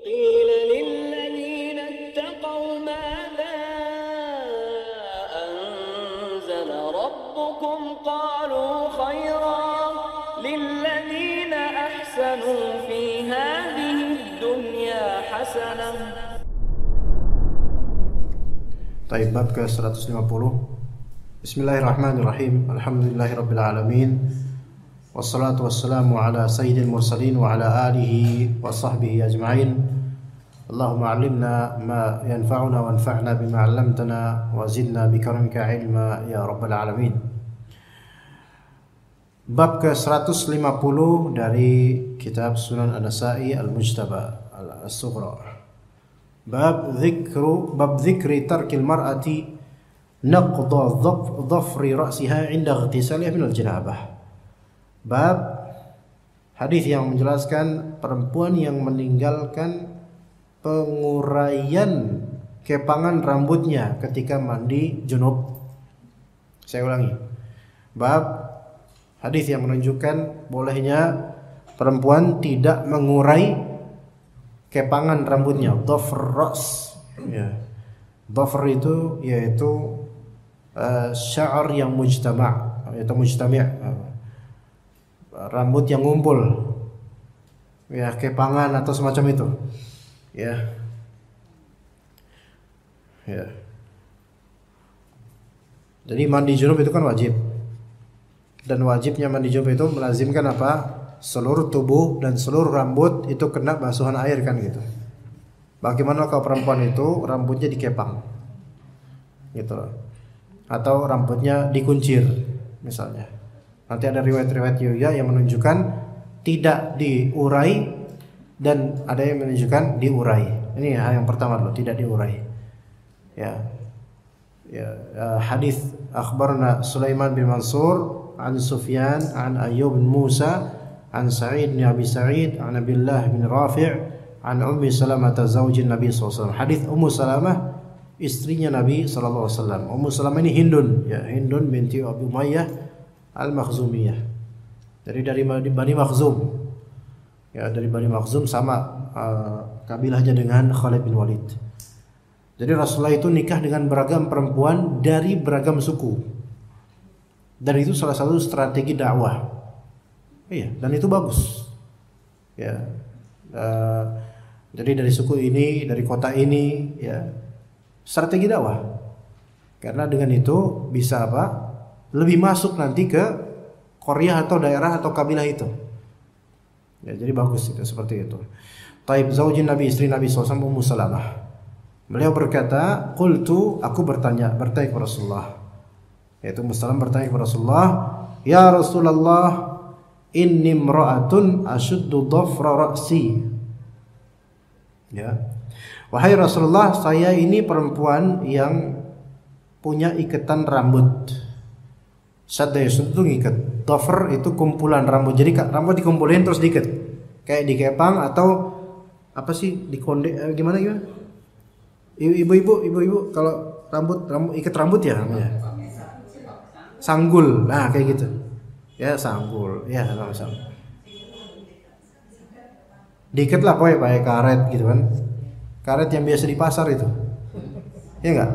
قيل للذين اتقوا ماذا أنزل ربكم قالوا خيرا للذين أحسنوا في هذه الدنيا حسنة. Baik, bab ke 150. Bismillahirrahmanirrahim. Alhamdulillahirabbil alamin. Wassalatu wassalamu ala sayyidil mursalin wa ala alihi wa sahbihi ajma'in. Allahumma 'allimna ma yanfa'una wanfa'na bima 'allamtana wa zidna bikaramika 'ilma ya rabbal alamin. Bab ke 150 dari kitab Sunan An-Nasa'i Al-Mujtaba As-Sughra. Bab dzikri tarkil mar'ati naqda dhafri ra'siha 'inda ightisaliha min al-janabah. Bab hadis yang menjelaskan perempuan yang meninggalkan penguraian kepangan rambutnya ketika mandi junub. Saya ulangi. Bab hadis yang menunjukkan bolehnya perempuan tidak mengurai kepangan rambutnya, dhafr ra's. Ya. Dhafr itu yaitu sya'r yang mujtama', yaitu mujtami', rambut yang ngumpul. Ya, kepangan atau semacam itu. Ya. Ya. Jadi mandi junub itu kan wajib. Dan wajibnya mandi junub itu melazimkan apa? Seluruh tubuh dan seluruh rambut itu kena basuhan air kan gitu. Bagaimana kalau perempuan itu rambutnya dikepang gitu loh, atau rambutnya dikuncir misalnya. Nanti ada riwayat-riwayat juga yang menunjukkan tidak diurai dan ada yang menunjukkan diurai. Ini hal yang pertama dulu, tidak diurai. Ya. Hadis akhbarna Sulaiman bin Mansur an Sufyan an Ayyub bin Musa an Sa'id bin Abi Sa'id an Abdullah bin Rafi' an Ummi Salamah zaujin Nabi SAW. Hadis Ummu Salamah, istrinya Nabi SAW. Ummu Salamah ini Hindun, ya, Hindun binti Abu Umayyah Al-Makhzumiyah. Jadi dari Bani Makhzum. Ya, dari Bani Makhzum sama kabilahnya dengan Khalid bin Walid. Jadi Rasulullah itu nikah dengan beragam perempuan dari beragam suku. Dan itu salah satu strategi dakwah. Iya, dan itu bagus. Ya, jadi dari suku ini, dari kota ini, ya, strategi dakwah. Karena dengan itu bisa apa? Lebih masuk nanti ke Korea atau daerah atau kabilah itu. Ya, jadi bagus itu seperti itu. Taib zaujin Nabi, istri Nabi SAW, Ummu Salamah. Beliau berkata, qultu, aku bertanya kepada Rasulullah. Yaitu Ummu Salamah bertanya kepada Rasulullah, ya Rasulullah, inni imra'atun ashuddu dhafra ra'si. Ya. Wahai Rasulullah, saya ini perempuan yang punya ikatan rambut. Sadda yasud itu ngikat. Dhafr itu kumpulan rambut. Jadi rambut dikumpulin terus diikat. Kayak dikepang atau apa sih? Dikonde gimana? Ibu-ibu kalau rambut ikat rambut ya namanya. Sanggul. Nah, kayak gitu. Ya, sanggul, ya sama-sama. Diikat lah pokoknya pakai karet gitu kan. Karet yang biasa di pasar itu. Ya enggak?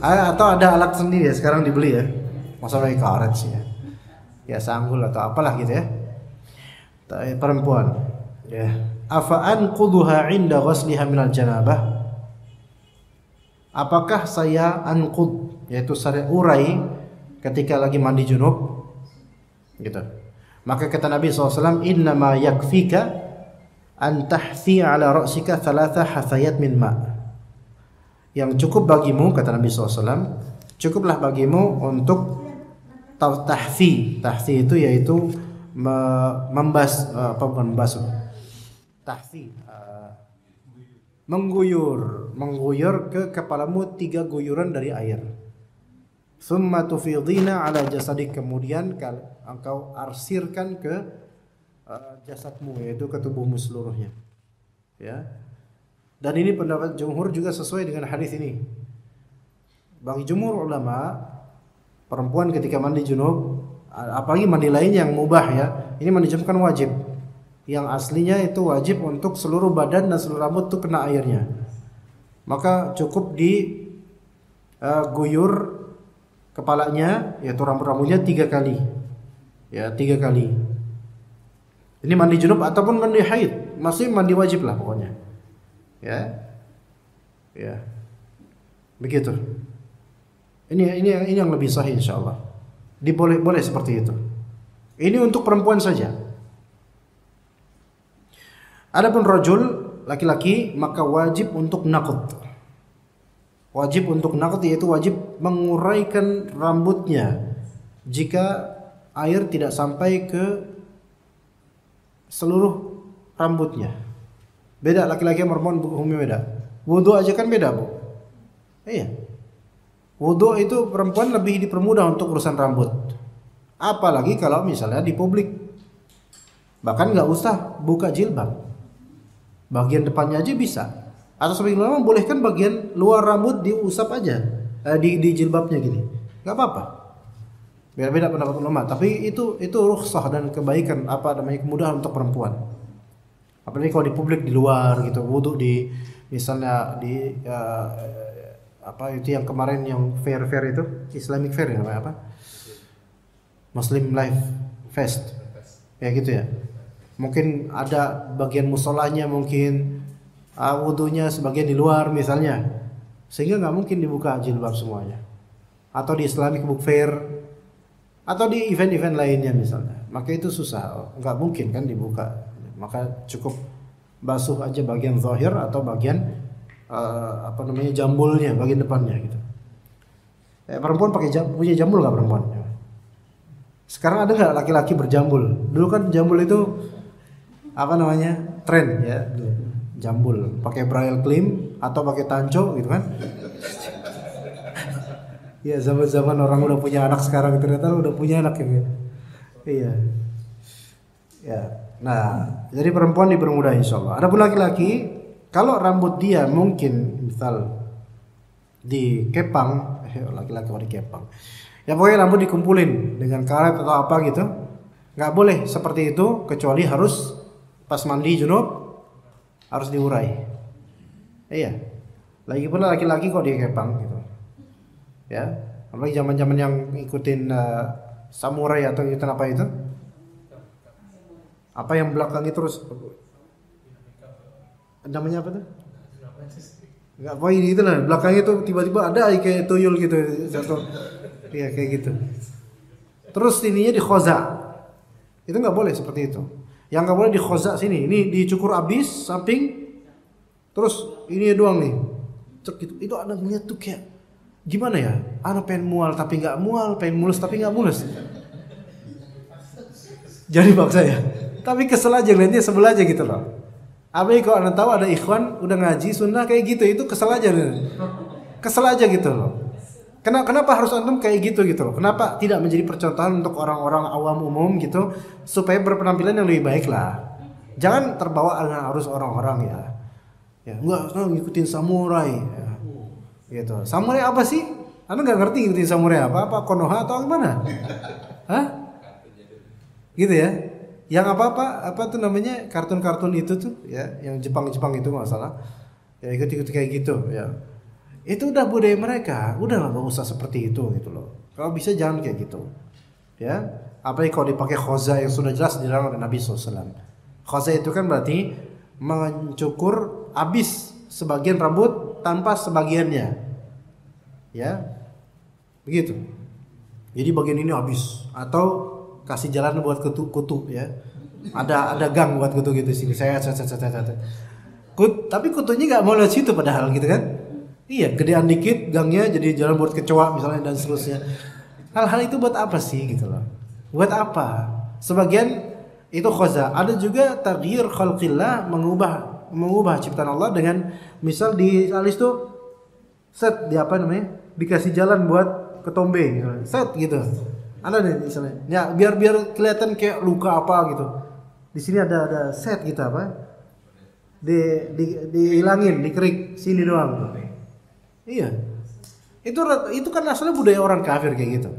Atau ada alat sendiri ya sekarang dibeli ya. Masa pakai karet sih ya. Ya sanggul atau apalah gitu ya. Perempuan. Ya. Afa'an quduha 'inda ghusliha minal janabah? Apakah saya anqud, yaitu saya urai ketika lagi mandi junub? Gitu. Maka kata Nabi SAW, innama yakfika an tahthi ala ra'sika thalatha hathayat min ma'. Yang cukup bagimu, kata Nabi SAW, cukuplah bagimu untuk tahthi. Tahthi itu yaitu mengguyur ke kepalamu 3 guyuran dari air. Thumma tufidina ala jasadik, kemudian engkau arsirkan ke jasadmu, yaitu ke tubuhmu seluruhnya. Ya. Dan ini pendapat jumhur juga sesuai dengan hadis ini. Bagi jumhur ulama, perempuan ketika mandi junub, apalagi mandi lain yang mubah ya, ini mandi junub kan wajib. yang aslinya itu wajib untuk seluruh badan dan seluruh rambut itu kena airnya. Maka cukup guyur kepalanya, yaitu rambut-rambutnya 3 kali. Ya, 3 kali. Ini mandi junub ataupun mandi haid, masih mandi wajib lah pokoknya. Ya. Ya. Begitu. Ini yang lebih sahih insyaallah. Boleh seperti itu. Ini untuk perempuan saja. Adapun rajul, laki-laki, maka wajib untuk naqd. Wajib untuk naqd yaitu wajib menguraikan rambutnya jika air tidak sampai ke seluruh rambutnya. Beda laki-laki sama perempuan hukumnya beda. Wudu aja kan beda, Bu. Iya. Wudu itu perempuan lebih dipermudah untuk urusan rambut. Apalagi kalau misalnya di publik. Bahkan nggak usah buka jilbab. Bagian depannya aja bisa. Atau sebagian ulama bolehkan bagian luar rambut diusap aja di jilbabnya gini. Nggak apa-apa. Beda-beda pendapat ulama, tapi itu rukhsah dan kebaikan kemudahan untuk perempuan. Apalagi kalau di publik di luar gitu, wudu di misalnya di itu yang kemarin yang fair itu Islamic fair namanya apa? Muslim Life Fest. Ya gitu ya. Mungkin ada bagian musolanya mungkin wudunya sebagian di luar misalnya, sehingga nggak mungkin dibuka jilbab semuanya. Atau di Islamic Book Fair atau di event-event lainnya misalnya, maka itu susah, nggak mungkin kan dibuka. Maka cukup basuh aja bagian zahir atau bagian jambulnya, bagian depannya gitu. Perempuan punya jambul nggak perempuan? Sekarang ada nggak laki-laki berjambul? Dulu kan jambul itu tren ya, jambul, pakai braille clean atau pakai tanco gitu kan? Ya zaman-zaman orang udah punya anak sekarang ternyata udah punya anak ya. Iya. Ya. Nah, jadi perempuan dipermudah insyaallah. Adapun laki-laki, kalau rambut dia mungkin misal dikepang, laki-laki mau dikepang. Ya pokoknya rambut dikumpulin dengan karet atau apa gitu. Nggak boleh seperti itu kecuali harus pas mandi junub harus diurai. Iya. Lagi pula laki-laki kok dikepang gitu. Ya, apalagi zaman-zaman yang ngikutin samurai atau ngikutin apa itu? Apa yang belakang itu terus namanya apa tuh? Enggak, pokoknya gitu lah. Belakangnya itu tiba-tiba ada kayak tuyul gitu jatuh. Iya kayak gitu. Terus ininya di khoza. Itu nggak boleh seperti itu. Yang nggak boleh di khoza sini. Ini dicukur abis samping. Terus ini doang nih. Cek gitu. Itu ada ngeliat tuh kayak gimana ya? Anak pengen mual tapi nggak mual, pengen mulus tapi nggak mulus. Jadi bangsa ya. Tapi kesel aja ngeliatnya, sebel aja gitu loh. Apa kalau anda tahu ada ikhwan udah ngaji sunnah kayak gitu, itu kesel aja nih. Kesel aja gitu loh. Kenapa harus antum kayak gitu loh? Kenapa tidak menjadi percontohan untuk orang-orang awam umum gitu supaya berpenampilan yang lebih baik lah. Jangan terbawa dengan arus orang-orang ya. Ya enggak ngikutin samurai ya. Gitu. Samurai apa sih? Anda nggak ngerti ngikutin samurai apa? Apa Konoha atau gimana? Hah? Gitu ya? Yang apa tuh namanya kartun-kartun itu tuh ya, yang Jepang itu nggak salah. Ya ikut-ikut kayak gitu ya. Itu udah budaya mereka, udah nggak usah seperti itu gitu loh. Kalau bisa jangan kayak gitu, ya. Apalagi kalau dipakai khoza yang sudah jelas dilarang oleh Nabi SAW. Khoza itu kan berarti mencukur habis sebagian rambut tanpa sebagiannya, ya, begitu. Jadi bagian ini habis atau kasih jalan buat kutu ya. Ada gang buat kutu gitu sini. Tapi kutunya nggak mau lewat situ padahal gitu kan. Iya, gedean dikit gangnya jadi jalan buat kecoa misalnya dan seterusnya. Hal-hal itu buat apa sih gitu loh? Buat apa? Sebagian itu khoza. Ada juga taghyir khalqillah, mengubah ciptaan Allah dengan misal di alis tuh set di apa namanya? Dikasih jalan buat ketombe gitu. Set gitu. Ada nih misalnya. Ya, biar kelihatan kayak luka apa gitu. Di sini ada set gitu apa? Dihilangin, dikerik sini doang. Iya. Itu kan asalnya budaya orang kafir kayak gitu.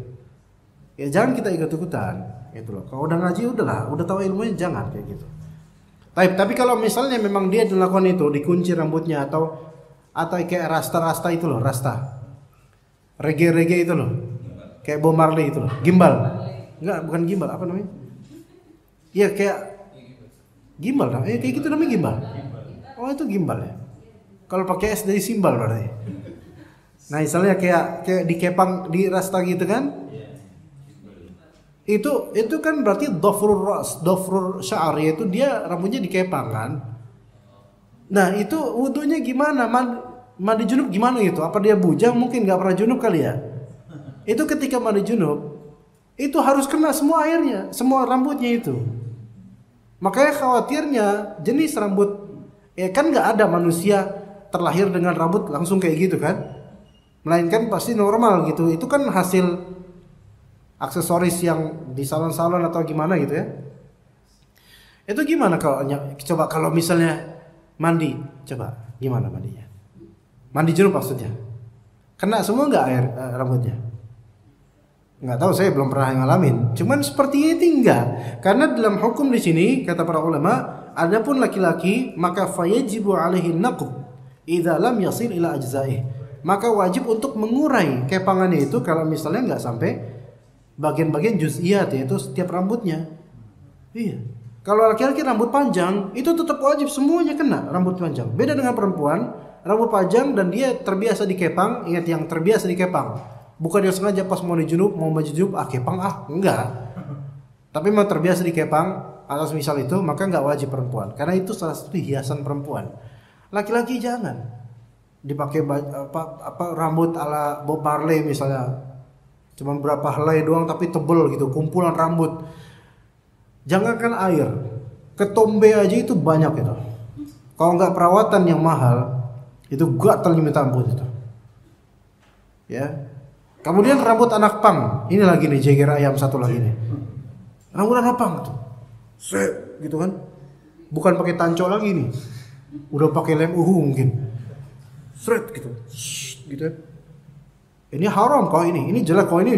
Ya jangan kita ikut-ikutan gitu loh. Kalau udah ngaji udahlah, udah tahu ilmunya jangan kayak gitu. Tapi kalau misalnya memang dia melakukan itu, dikunci rambutnya atau kayak rasta-rasta itu loh, rasta. Reggae itu loh. Kayak Bob Marley itu loh, gimbal. Enggak, bukan gimbal, apa namanya? Iya, kayak gimbal lah. Kayak gitu namanya gimbal. Oh, itu gimbal ya. Kalau pakai S dari simbal berarti. Nah, misalnya kayak dikepang di rasta gitu kan? Itu kan berarti dhafrul sya'ar, yaitu dia rambutnya dikepang kan. Nah, itu wudunya gimana? Mandi junub gimana itu? Apa dia bujang? Mungkin nggak pernah junub kali ya. Itu ketika mandi junub itu harus kena semua airnya, semua rambutnya itu. Makanya khawatirnya jenis rambut, ya kan nggak ada manusia terlahir dengan rambut langsung kayak gitu kan, melainkan pasti normal gitu. Itu kan hasil aksesoris yang di salon-salon atau gimana gitu ya. Itu gimana coba kalau misalnya mandi, coba gimana mandinya? Mandi junub maksudnya. Kena semua nggak air rambutnya? Nggak tahu, saya belum pernah ngalamin. Cuman seperti itu enggak. Karena dalam hukum di sini kata para ulama, adapun laki-laki maka fayajibu alaihi naqb idza lam yasil ila ajzaih. Maka wajib untuk mengurai kepangannya itu kalau misalnya nggak sampai bagian-bagian juz'iyat, yaitu setiap rambutnya. Iya. Kalau laki-laki rambut panjang itu tetap wajib semuanya kena rambut panjang. Beda dengan perempuan, rambut panjang dan dia terbiasa dikepang. Ingat, yang terbiasa dikepang. Bukan yang sengaja pas mau maju junub kepang enggak. Tapi memang terbiasa dikepang atas misal itu, maka enggak wajib perempuan. Karena itu salah satu hiasan perempuan. Laki-laki jangan dipakai rambut ala Bob Marley misalnya. Cuman berapa helai doang tapi tebel gitu, kumpulan rambut. Jangankan air, ketombe aja itu banyak itu. Kalau enggak perawatan yang mahal, itu gatal minta ampun itu. Ya. Kemudian rambut anak pang, ini lagi nih jeger ayam satu lagi nih. Rambut anak pang tuh, set gitu kan, bukan pakai tanco lagi nih, udah pakai lem mungkin, set gitu, gitu. Ini haram kok ini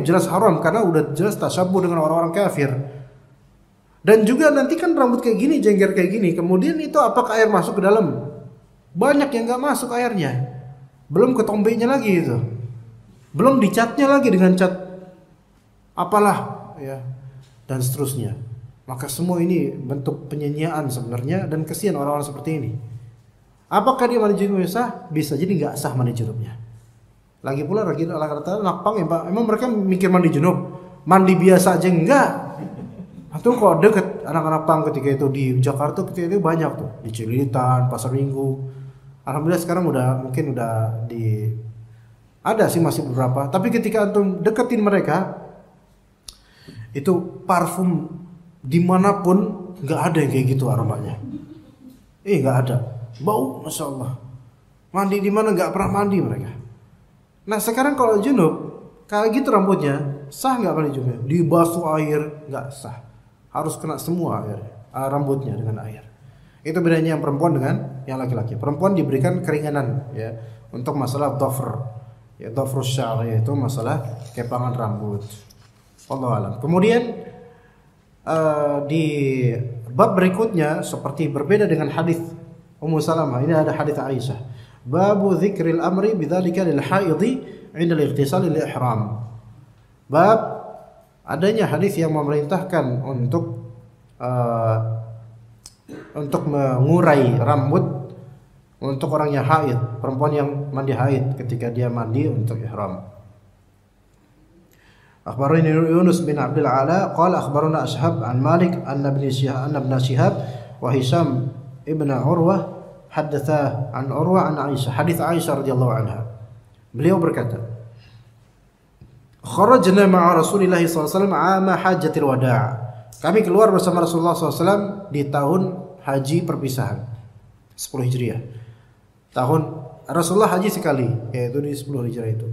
jelas haram karena udah jelas tasyabuh dengan orang-orang kafir. Dan juga nanti kan rambut kayak gini, jengger kayak gini, kemudian itu apakah air masuk ke dalam? Banyak yang nggak masuk airnya, belum ketombenya lagi itu. Belum dicatnya lagi dengan cat apalah ya, dan seterusnya. Maka semua ini bentuk penyanyian sebenarnya, dan kesian orang-orang seperti ini. Apakah dia mandi junub sah? Bisa jadi nggak sah mandi junubnya. Lagi pula rata-rata anak pang ya Pak, emang mereka mikir mandi junub, mandi biasa aja enggak. Atau kok deket anak-anak pang ketika itu di Jakarta, ketika itu banyak tuh di Cililitan, Pasar Minggu. Alhamdulillah sekarang mungkin udah ada sih masih beberapa, tapi ketika antum deketin mereka, itu parfum dimanapun nggak ada yang kayak gitu aromanya. Nggak ada, bau, masya Allah. Mandi di mana nggak pernah mandi mereka. Nah sekarang kalau junub, kayak gitu rambutnya, sah nggak mandi junubnya? Dibasuh air nggak sah, harus kena semua air, rambutnya dengan air. Itu bedanya yang perempuan dengan yang laki-laki. Perempuan diberikan keringanan ya untuk masalah dhafr. Ya, dhafrus sya'ar, yaitu masalah kepangan rambut. Wallahu alam. Kemudian di bab berikutnya seperti berbeda dengan hadis Ummu Salamah, ini ada hadis Aisyah. Babu dzikril amri bidzalika lil haidhi 'inda al-ightisal lil ihram. Bab adanya hadis yang memerintahkan untuk mengurai rambut untuk orang yang haid, perempuan yang mandi haid ketika dia mandi untuk ihram. Akhbarani Yunus bin Abdul Ala qala akhbarana Ashhab an Malik anna ibn Shihab wa Hisham ibn Urwah haddatha an Urwah an Aisyah, hadits Aisyah radhiyallahu anha. Beliau berkata, kharajna ma'a Rasulillah sallallahu alaihi wasallam 'ama hajjatil wada'. Kami keluar bersama Rasulullah SAW di tahun haji perpisahan 10 Hijriah. Tahun Rasulullah haji sekali, yaitu di 10 Hijriah itu.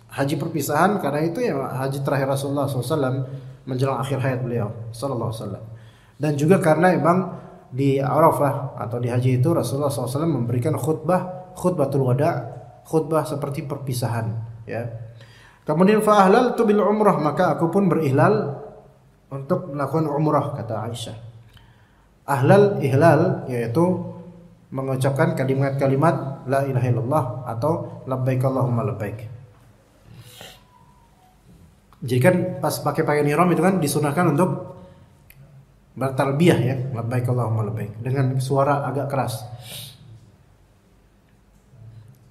Haji perpisahan karena itu ya haji terakhir Rasulullah SAW menjelang akhir hayat beliau sallallahu alaihi wasallam. Dan juga karena memang di Arafah atau di haji itu Rasulullah SAW memberikan khutbatul wada', khutbah seperti perpisahan ya. Kemudian fa ahlaltu bil umrah, maka aku pun berihlal untuk melakukan umrah, kata Aisyah. ihlal yaitu mengucapkan kalimat-kalimat la ilaha illallah atau labbaik Allahumma labbaik. Jadi kan pas pakai pakaian ihram itu kan disunahkan untuk bertalbiyah ya, labbaik Allahumma labbaik dengan suara agak keras.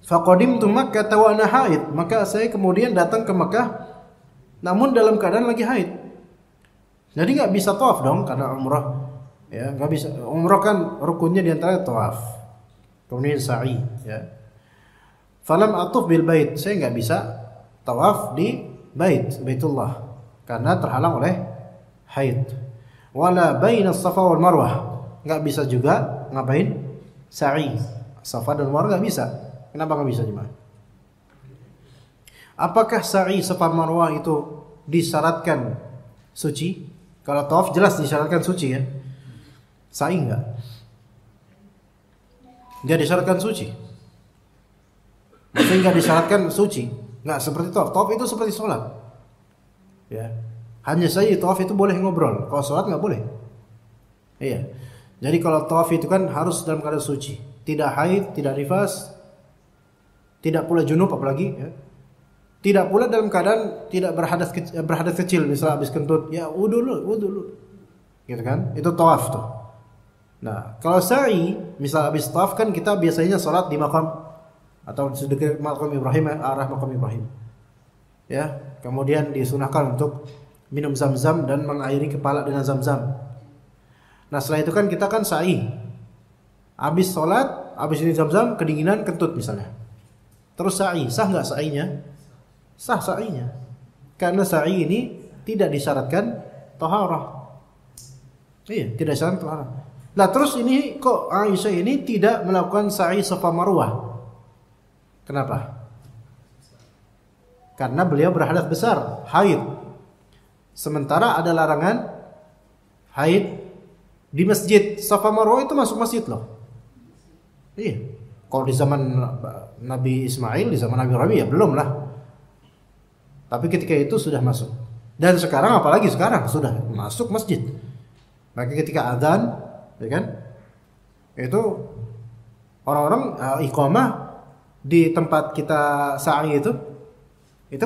Faqadimtu Makkah wa ana haid, maka saya kemudian datang ke Makkah namun dalam keadaan lagi haid. Jadi enggak bisa tawaf dong karena umrah. Ya, enggak bisa. Umrah kan rukunnya di antara tawaf. Kemudian sa'i ya. Falam atuf bil bait, saya enggak bisa tawaf di Baitullah karena terhalang oleh haid. Wala baina Safa wal Marwah, enggak bisa juga ngapain? Sa'i. Safa dan Marwah enggak bisa. Kenapa enggak bisa jemaah? Apakah sa'i Safa Marwah itu disyaratkan suci? Kalau tawaf jelas disyaratkan suci ya. Sa'i enggak. Dia disyaratkan suci. Maksudnya enggak disyaratkan suci. Enggak seperti tawaf. Tawaf itu seperti sholat. Ya. Hanya saja tawaf itu boleh ngobrol. Kalau sholat enggak boleh. Iya. Jadi kalau tawaf itu kan harus dalam keadaan suci. Tidak haid, tidak nifas, tidak pula junub apalagi ya. Tidak pula dalam keadaan tidak berhadas kecil, misalnya habis kentut, ya wudu dulu. Gitu kan? Itu tawaf tuh. Nah, kalau sa'i, misal habis tawaf kan kita biasanya salat di makam atau dekat makam Ibrahim, arah makam Ibrahim. Ya, kemudian disunahkan untuk minum zam-zam dan mengairi kepala dengan zam-zam. Nah, setelah itu kan kita kan sa'i. Habis salat, habis ini zam-zam, kedinginan kentut misalnya. Terus sa'i, sah enggak sa'inya? Sah sa'inya. Karena sa'i ini tidak disyaratkan taharah. Iya, tidak disyaratkan taharah. Nah, terus ini kok Aisyah ini tidak melakukan sa'i Safa Marwah? Kenapa? Karena beliau berhadas besar, haid. Sementara ada larangan haid di masjid. Safa Marwah itu masuk masjid loh. Iya. Kalau di zaman Nabi Ismail, di zaman Nabi Ibrahim ya belum lah. Tapi ketika itu sudah masuk. Dan sekarang apalagi sekarang sudah masuk masjid. Maka ketika adzan, ya kan? Itu orang-orang iqamah di tempat kita sa'i itu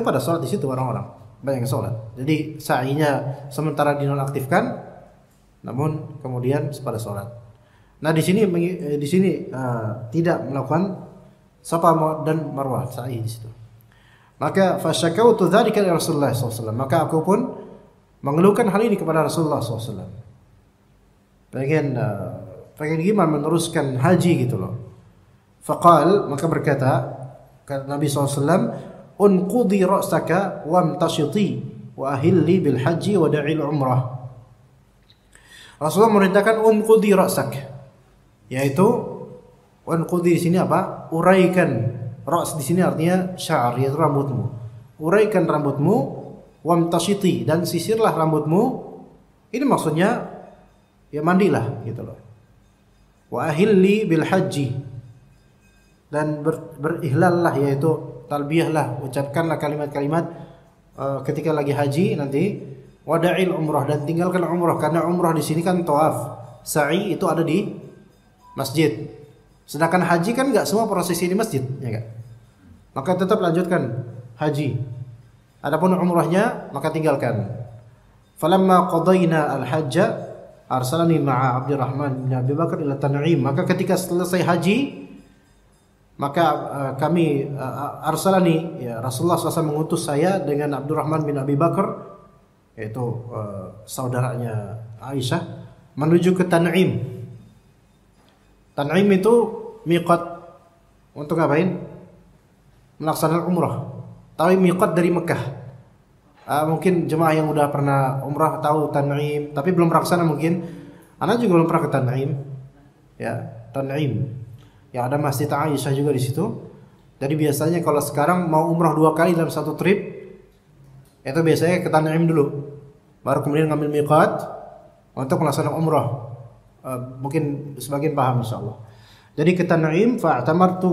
pada sholat di situ orang-orang. Banyak yang sholat. Jadi sa'inya sementara dinonaktifkan, namun kemudian pada sholat. Nah di sini tidak melakukan Safa dan Marwah sa'i di situ. Maka fasyakautu dzalika li Rasulullah SAW. Maka aku pun mengeluhkan hal ini kepada Rasulullah SAW. Pengen gimana meneruskan haji gitu loh. Faqal, maka berkata Nabi SAW, unqudi ra'saka wamtashiti wa ahilli bil haji wa da'il umrah. Rasulullah merintahkan unqudi ra'sak, yaitu unqudi di sini apa? Uraikan. Ra's di sini artinya sya'ar, yaitu rambutmu. Uraikan rambutmu, wamtashiti, dan sisirlah rambutmu. Ini maksudnya ya mandilah gitu loh. Wa ahilli bil haji, dan berihlallah, yaitu talbiyahlah, ucapkanlah kalimat-kalimat ketika lagi haji nanti. Wada'il umrah, dan tinggalkan umrah, karena umrah di sini kan tawaf. Sa'i itu ada di masjid. Sedangkan haji kan enggak semua prosesi di masjid, ya enggak? Maka tetap lanjutkan haji. Adapun umrahnya maka tinggalkan. Falamma qadayna al-hajja arsalani ma'a Abdurrahman bin Abi Bakar ila Tan'im. Maka ketika selesai haji, maka kami arsalani, ya Rasulullah SAW mengutus saya dengan Abdurrahman bin Abi Bakar, yaitu saudaranya Aisyah, menuju ke Tan'im. Tan'im itu miqat untuk ngapain? Melaksanakan umrah. Tapi miqat dari Mekah. Mungkin jemaah yang udah pernah umrah tahu Tan'im, tapi belum pernah mungkin. Anak juga belum pernah ke Tan'im. Ya, Tan'im. Ya, ada Masjid Aisyah juga di situ. Jadi biasanya kalau sekarang mau umrah 2 kali dalam satu trip, itu biasanya ke Tan'im dulu. Baru kemudian ngambil miqat untuk melaksanakan umrah. Mungkin sebagian paham insyaallah. Jadi ke Tan'im fa'tamartu,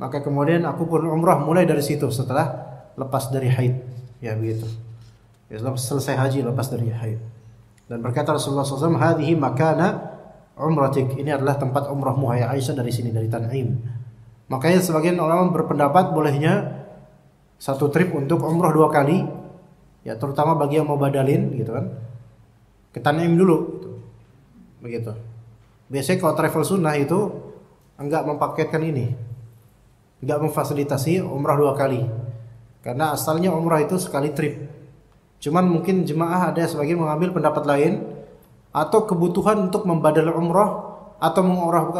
maka kemudian aku pun umrah mulai dari situ setelah lepas dari haid. Ya begitu. Ya, selesai haji lepas dari haid. Dan berkata Rasulullah SAW, hadhihi makana umratik. Ini adalah tempat umrahmu hai Aisyah dari sini, dari Tan'im. Makanya sebagian ulama berpendapat bolehnya satu trip untuk umrah 2 kali, ya terutama bagi yang mau badalin gitu kan, ke Tan'im dulu gitu. Begitu. Biasanya kalau travel sunnah itu enggak mempaketkan ini, enggak memfasilitasi umrah 2 kali, karena asalnya umrah itu sekali trip. Cuman mungkin jemaah ada sebagian mengambil pendapat lain, atau kebutuhan untuk membadal umrah atau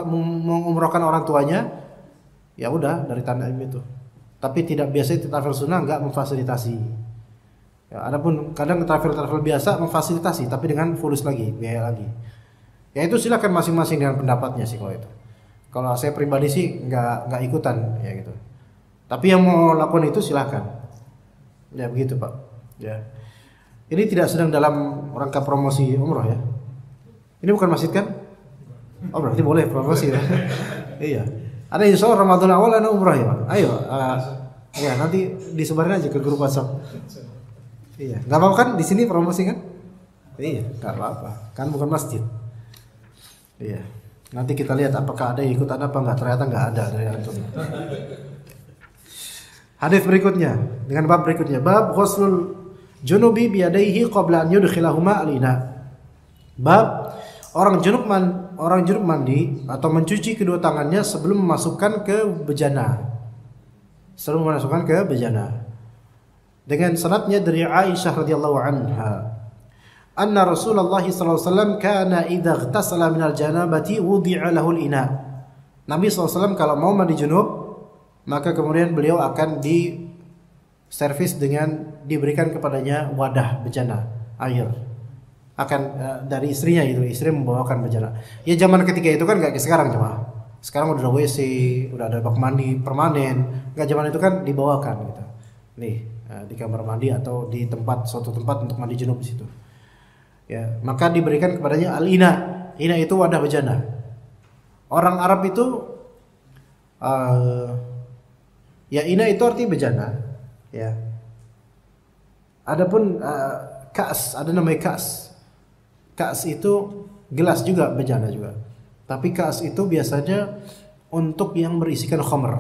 mengumrahkan orang tuanya, ya udah dari Tan'im itu. Tapi tidak biasa travel sunnah enggak memfasilitasi. Ya, adapun kadang travel biasa memfasilitasi tapi dengan fulus lagi, biaya lagi. Ya itu silakan masing-masing dengan pendapatnya sih kalau itu. Kalau saya pribadi sih enggak ikutan ya gitu. Tapi yang mau lakukan itu silakan. Ya begitu, Pak. Ya. Ini tidak sedang dalam rangka promosi umrah ya. Ini bukan masjid kan? Oh berarti boleh promosi ya. Iya. Ada insya Allah Ramadan awal ada umrah ya Pak. Ayo, ya nanti disebarin aja ke grup WhatsApp. Iya. Gak apa-apa kan di sini promosi kan? Iya, gak apa-apa. Kan bukan masjid. Iya. Nanti kita lihat apakah ada yang ikutan apa enggak. Ternyata enggak ada dari antum. Hadis berikutnya dengan bab berikutnya, bab ghuslul junubi biyadaihi qabla an yudkhilahuma al-ina. Bab orang junub mandi atau mencuci kedua tangannya sebelum memasukkan ke bejana. Sebelum memasukkan ke bejana. Dengan sanadnya dari Aisyah radhiyallahu anha, anna Rasulullah sallallahu alaihi wasallam kana idza ightasala minal janabati wudi'a lahu al-ina. Nabi SAW kalau mau mandi junub, maka kemudian beliau akan servis dengan diberikan kepadanya wadah bejana air, akan dari istrinya itu, istri membawakan bejana. Ya zaman ketika itu kan nggak kayak sekarang cuma. Sekarang udah ada WC, udah ada bak mandi permanen. Nggak, zaman itu kan dibawakan gitu. Nih di kamar mandi atau di suatu tempat untuk mandi junub di situ. Ya maka diberikan kepadanya al-ina. Ina itu wadah bejana. Orang Arab itu ya ina itu artinya bejana. Ya. Adapun kas, ada namanya kas. Kas itu gelas juga, bejana juga. Tapi kas itu biasanya untuk yang berisikan khamr.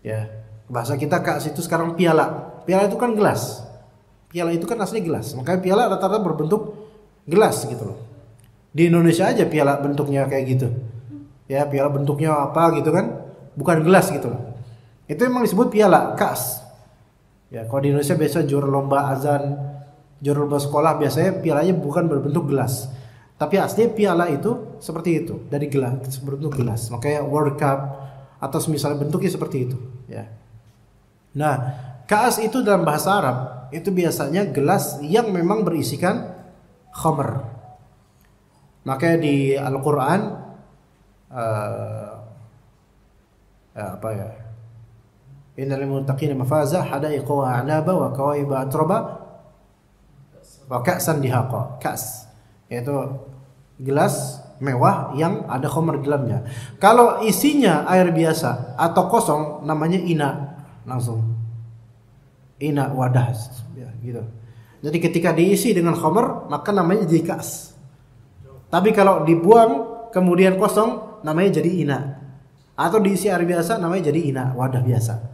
Ya, bahasa kita kas itu sekarang piala. Piala itu kan gelas. Piala itu kan asli gelas. Makanya piala rata-rata berbentuk gelas gitu loh. Di Indonesia aja piala bentuknya kayak gitu. Ya, piala bentuknya apa gitu kan? Bukan gelas gitu loh. Itu memang disebut piala, kas. Ya, kalau di Indonesia biasa juara lomba azan, juara lomba sekolah biasanya pialanya bukan berbentuk gelas. Tapi asli piala itu seperti itu, dari gelas, berbentuk gelas. Makanya World Cup atau misalnya bentuknya seperti itu, ya. Nah, kaas itu dalam bahasa Arab itu biasanya gelas yang memang berisikan khamr. Makanya di Al-Qur'an apa ya? Innal muttaqina mafaza hadaiqa wa a'naba wa kawaiba atraba wa ka'san dihaqa. Kas yaitu gelas mewah yang ada khamr di dalamnya. Kalau isinya air biasa atau kosong namanya ina, langsung ina, wadah ya, gitu. Jadi ketika diisi dengan khamr maka namanya jadi kas. Tapi kalau dibuang kemudian kosong namanya jadi ina. Atau diisi air biasa namanya jadi ina, wadah biasa.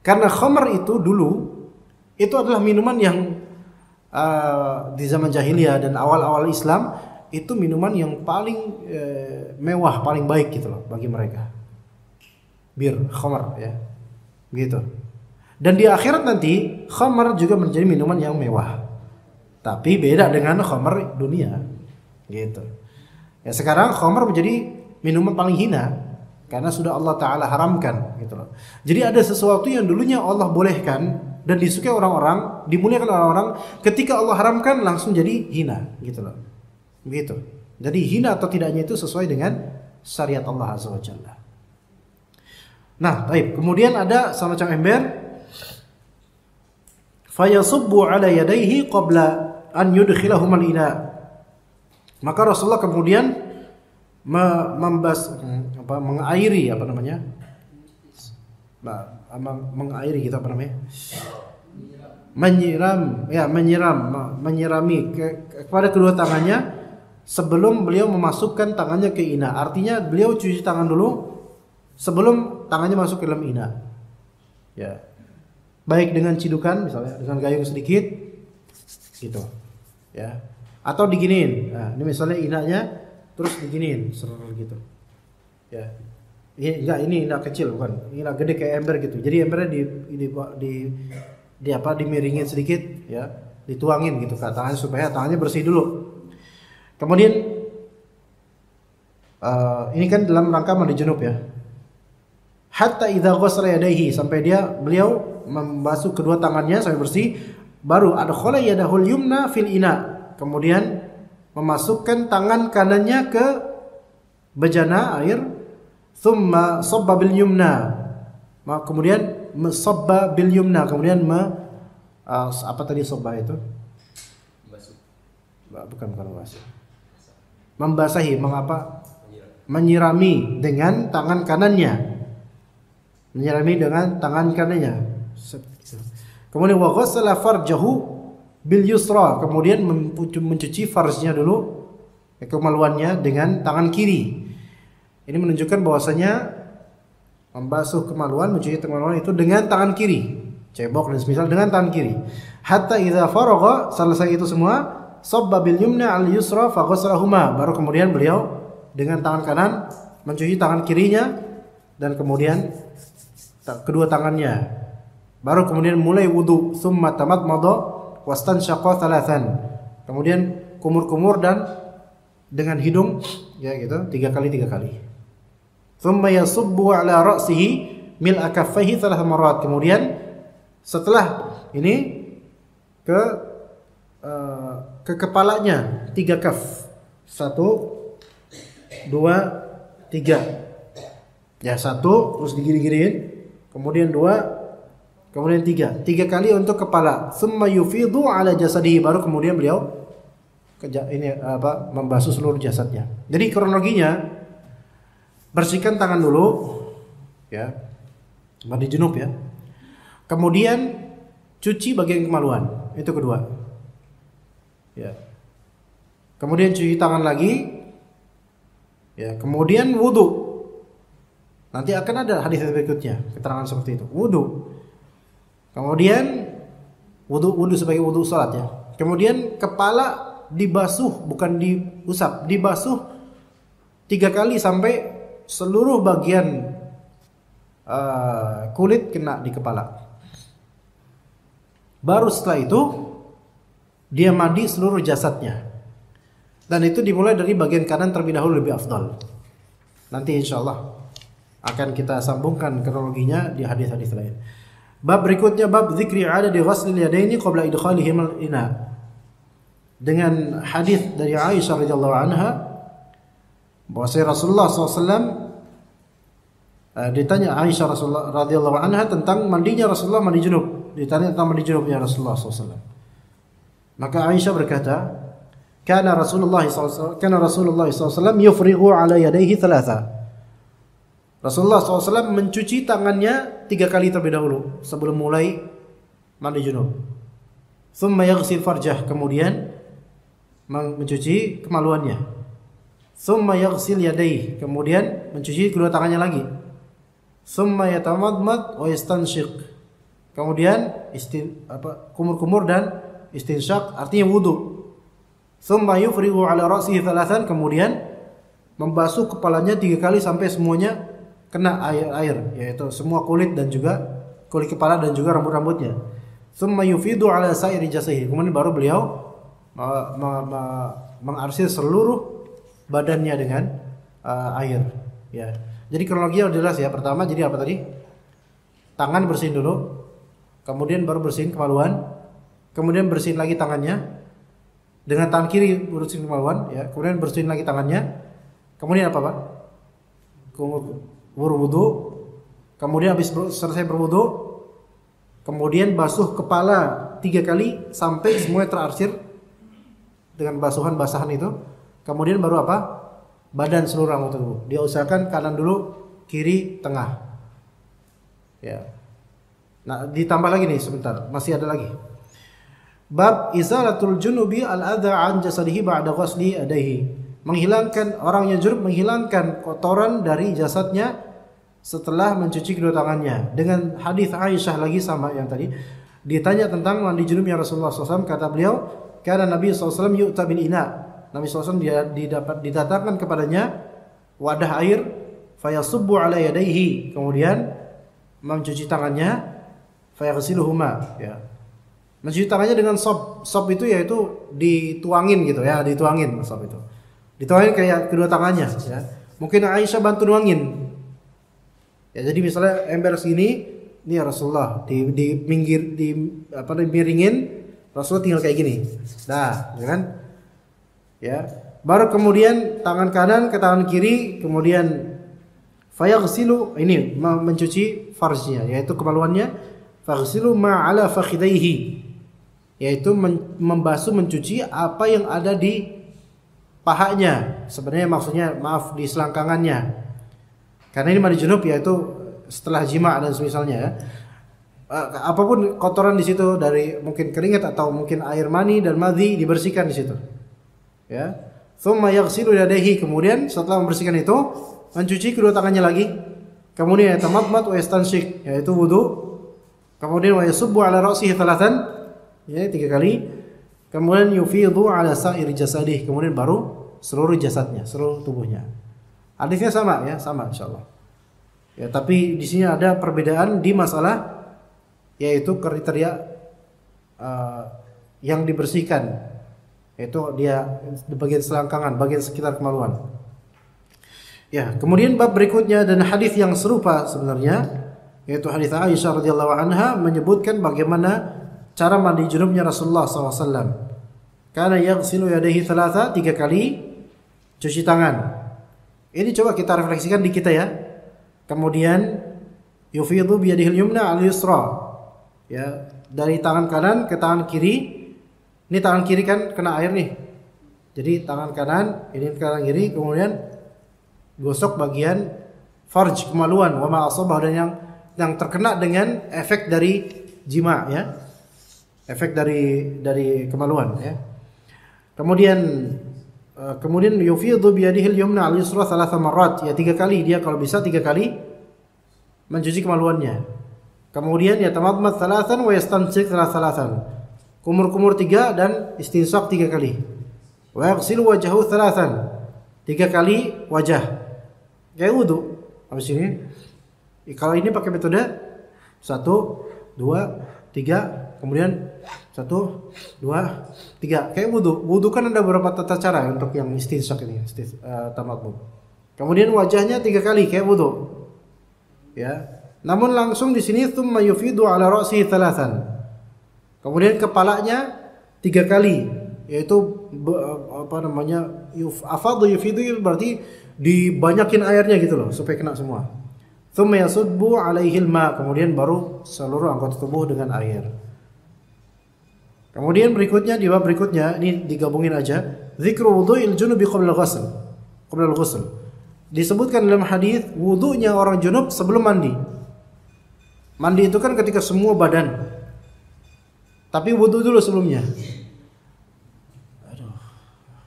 Karena khamr itu dulu itu adalah minuman yang di zaman jahiliyah dan awal-awal Islam itu minuman yang paling mewah, paling baik gitu loh bagi mereka. Bir, khamr ya. Gitu. Dan di akhirat nanti khamr juga menjadi minuman yang mewah. Tapi beda dengan khamr dunia. Gitu. Ya sekarang khamr menjadi minuman paling hina. Karena sudah Allah Ta'ala haramkan gitu loh. Jadi ada sesuatu yang dulunya Allah bolehkan dan disukai orang-orang, dimuliakan orang-orang, ketika Allah haramkan langsung jadi hina gitu loh. Begitu. Jadi hina atau tidaknya itu sesuai dengan syariat Allah Azza wa Jalla. Nah, baik. Kemudian ada semacam ember. Fayasubbu ala yadayhi qabla an yudkhilahum al-ina. Maka Rasulullah kemudian mengairi mengairi gitu apa namanya? Menyirami kepada kedua tangannya sebelum beliau memasukkan tangannya ke ina. Artinya beliau cuci tangan dulu sebelum tangannya masuk ke dalam ina. Ya. Baik dengan cidukan misalnya, dengan gayung sedikit gitu. Ya. Atau diginiin. Nah, ini misalnya inanya terus diginiin, gitu. Ya. Ini ina kecil bukan. Ina gede kayak ember gitu. Jadi embernya dimiringin sedikit ya, dituangin gitu ke tangannya supaya tangannya bersih dulu. Kemudian ini kan dalam rangka mandi junub ya. Hatta idza ghassala yadayhi, sampai beliau membasuh kedua tangannya sampai bersih, baru adkhala yadahul yumna fil ina. Kemudian memasukkan tangan kanannya ke bejana air, thumma sabba bil yumna. Kemudian sabba bil yumna, kemudian apa tadi sabba itu? Bukan membasuh. Membasahi, mengapa? Menyirami dengan tangan kanannya. Menyirami dengan tangan kanannya. Kemudian wa ghassala farjahu bil yusra, kemudian mencuci farjnya dulu, kemaluannya dengan tangan kiri. Ini menunjukkan bahwasanya membasuh kemaluan, mencuci kemaluan itu dengan tangan kiri. Cebok dan semisal dengan tangan kiri. Hatta idza faragha, selesai itu semua, sabba bil yumna al yusra fa ghassalahuma, baru kemudian beliau dengan tangan kanan mencuci tangan kirinya dan kemudian kedua tangannya, baru kemudian mulai wudu. Summa tamadmada wastanshaqa thalathan, kemudian kumur-kumur dan dengan hidung ya gitu 3 kali. Summa yasubbu ala ra'sihi mil'a kaffaihi thalath marrat, kemudian setelah ini ke kepalanya 3 kaf. 1 2 3. Ya 1 terus digini-giniin. Kemudian 2, kemudian 3. 3 kali untuk kepala. Tsumma yufidu ala jasadihi, baru kemudian beliau membasuh seluruh jasadnya. Jadi kronologinya, bersihkan tangan dulu ya. Mandi junub ya. Kemudian cuci bagian kemaluan. Itu kedua. Ya. Kemudian cuci tangan lagi. Ya, kemudian wudu. Nanti akan ada hadis berikutnya keterangan seperti itu. Wudu. Kemudian wudu sebagai wudu salat ya. Kemudian kepala dibasuh, bukan diusap, dibasuh 3 kali sampai seluruh bagian kulit kena di kepala. Baru setelah itu dia mandi seluruh jasadnya. Dan itu dimulai dari bagian kanan terlebih dahulu, lebih afdal. Nanti insyaallah akan kita sambungkan kronologinya di hadis-hadis lain. Bab berikutnya, bab zikri adadi ghaslil yadaini qabla idkhalihim al-ina. Dengan hadis dari Aisyah radhiyallahu anha bahwa Rasulullah SAW ditanya Aisyah radhiyallahu anha tentang mandinya Rasulullah mandi junub. Ditanya tentang mandi junubnya Rasulullah SAW. Maka Aisyah berkata, Kana Rasulullah SAW yufrighu ala yadayhi thalatha. Rasulullah SAW mencuci tangannya 3 kali terlebih dahulu sebelum mulai mandi junub. Thumma yaghsil farjah, kemudian mencuci kemaluannya. Thumma yaghsil yadayhi, kemudian mencuci kedua tangannya lagi. Thumma yatamadmad wa yastanshiq, kemudian kumur-kumur dan istinsyaq, artinya wudu. Thumma yufrighu ala ra'sihi thalathan, kemudian membasuh kepalanya 3 kali sampai semuanya kena air, yaitu semua kulit dan juga kulit kepala dan juga rambut-rambutnya. Thumma yufidu ala sa'iri jasadihi, kemudian baru beliau mengarsir seluruh badannya dengan air. Ya. Jadi kronologinya udah jelas ya. Pertama jadi apa tadi? Tangan bersihin dulu, kemudian baru bersihin kemaluan, kemudian bersihin lagi tangannya dengan tangan kiri, bersihin kemaluan, ya. Kemudian bersihin lagi tangannya, kemudian apa Pak? Berwudu, kemudian habis selesai berwudu, kemudian basuh kepala 3 kali sampai semuanya terarsir dengan basahan itu. Kemudian baru apa? Badan seluruh anggota tubuh. Dia usahakan kanan dulu, kiri, tengah. Ya. Nah, ditambah lagi nih sebentar, masih ada lagi. Bab izalatul junubi al-adha an jasadihi ba'da ghusli adaihi. Menghilangkan orang yang junub menghilangkan kotoran dari jasadnya setelah mencuci kedua tangannya. Dengan hadis Aisyah lagi sama yang tadi. Ditanya tentang mandi junubnya Rasulullah SAW, kata beliau, karena Nabi SAW yu'ta bil ina. Nabi SAW didatangkan kepadanya wadah air, fayasubbu ala yadayhi, kemudian mencuci tangannya, fayaghsiluhuma, ya. Mencuci tangannya dengan sop. Sop itu yaitu dituangin gitu ya, dituangin sop itu. Dituangin kayak kedua tangannya ya. Mungkin Aisyah bantu nuangin. Ya, jadi misalnya ember segini, ini ya Rasulullah di minggir dimiringin, Rasulullah tinggal kayak gini. Nah, ya kan? Ya. Baru kemudian tangan kanan ke tangan kiri, kemudian fayaghsilu, ini mencuci farjnya, yaitu kemaluannya, faghsilu ma ala fakhidaihi, yaitu membasuh, mencuci apa yang ada di pahanya. Sebenarnya maksudnya maaf di selangkangannya. Karena ini mandi junub yaitu setelah jima dan semisalnya ya. Apapun kotoran di situ dari mungkin keringat atau mungkin air mani dan madhi dibersihkan di situ. Ya. Tsumma yaghsilu yadayhi, kemudian setelah membersihkan itu mencuci kedua tangannya lagi. Kemudian yatamadmad wa yastanshik, yaitu wudu. Kemudian wa yasubbu ala ra'sihi thalathan, ya 3 kali. Kemudian yufidhu ala sa'iri jasadih, kemudian baru seluruh jasadnya, seluruh tubuhnya. Hadisnya sama ya, sama insyaallah. Ya, tapi di sini ada perbedaan di masalah yaitu kriteria yang dibersihkan, yaitu dia di bagian selangkangan, bagian sekitar kemaluan. Ya, kemudian bab berikutnya dan hadis yang serupa sebenarnya, yaitu hadis Aisyah radhiyallahu anha menyebutkan bagaimana cara mandi junubnya Rasulullah SAW. Karena yaghsilu yadayhi thalatha, 3 kali cuci tangan. Ini coba kita refleksikan di kita ya. Kemudian yufidhu biyadihil yumna al yusra. Ya, dari tangan kanan ke tangan kiri. Ini tangan kiri kan kena air nih. Jadi tangan kanan, ini tangan kiri, kemudian gosok bagian farj, kemaluan, wa ma asabah, dan yang terkena dengan efek dari jima ya. Efek dari kemaluan ya. Kemudian yufidhu biyadihil yumna al yusra 3 marrat, ya 3 kali, dia kalau bisa 3 kali mencuci kemaluannya. Kemudian yatamadmad 3 wa yastanshik 3. Kumur-kumur 3 dan istinshaq 3 kali. Wa yaghsilu wajhahu 3 kali wajah. Kayak wudu. Habis ini kalau ini pakai metode 1 2 3, kemudian 1 2 3, kayak wudu. Wudu kan ada beberapa tata cara untuk yang istinshaq ini, tamadmud. Kemudian wajahnya 3 kali kayak wudu. Ya. Namun langsung di sini tsumma yufidu ala ra'sihi 3. Kemudian kepalanya 3 kali, yaitu afadhu yufidu, berarti dibanyakin airnya gitu loh supaya kena semua. Tsumma yasubbu alaihi al-ma, kemudian baru seluruh anggota tubuh dengan air. Kemudian berikutnya, di bab berikutnya, ini digabungin aja, dzikru wudhu'il junubi qabla al-ghusl. Disebutkan dalam hadis wudunya orang junub sebelum mandi. Mandi itu kan ketika semua badan. Tapi wudu dulu sebelumnya. Aduh,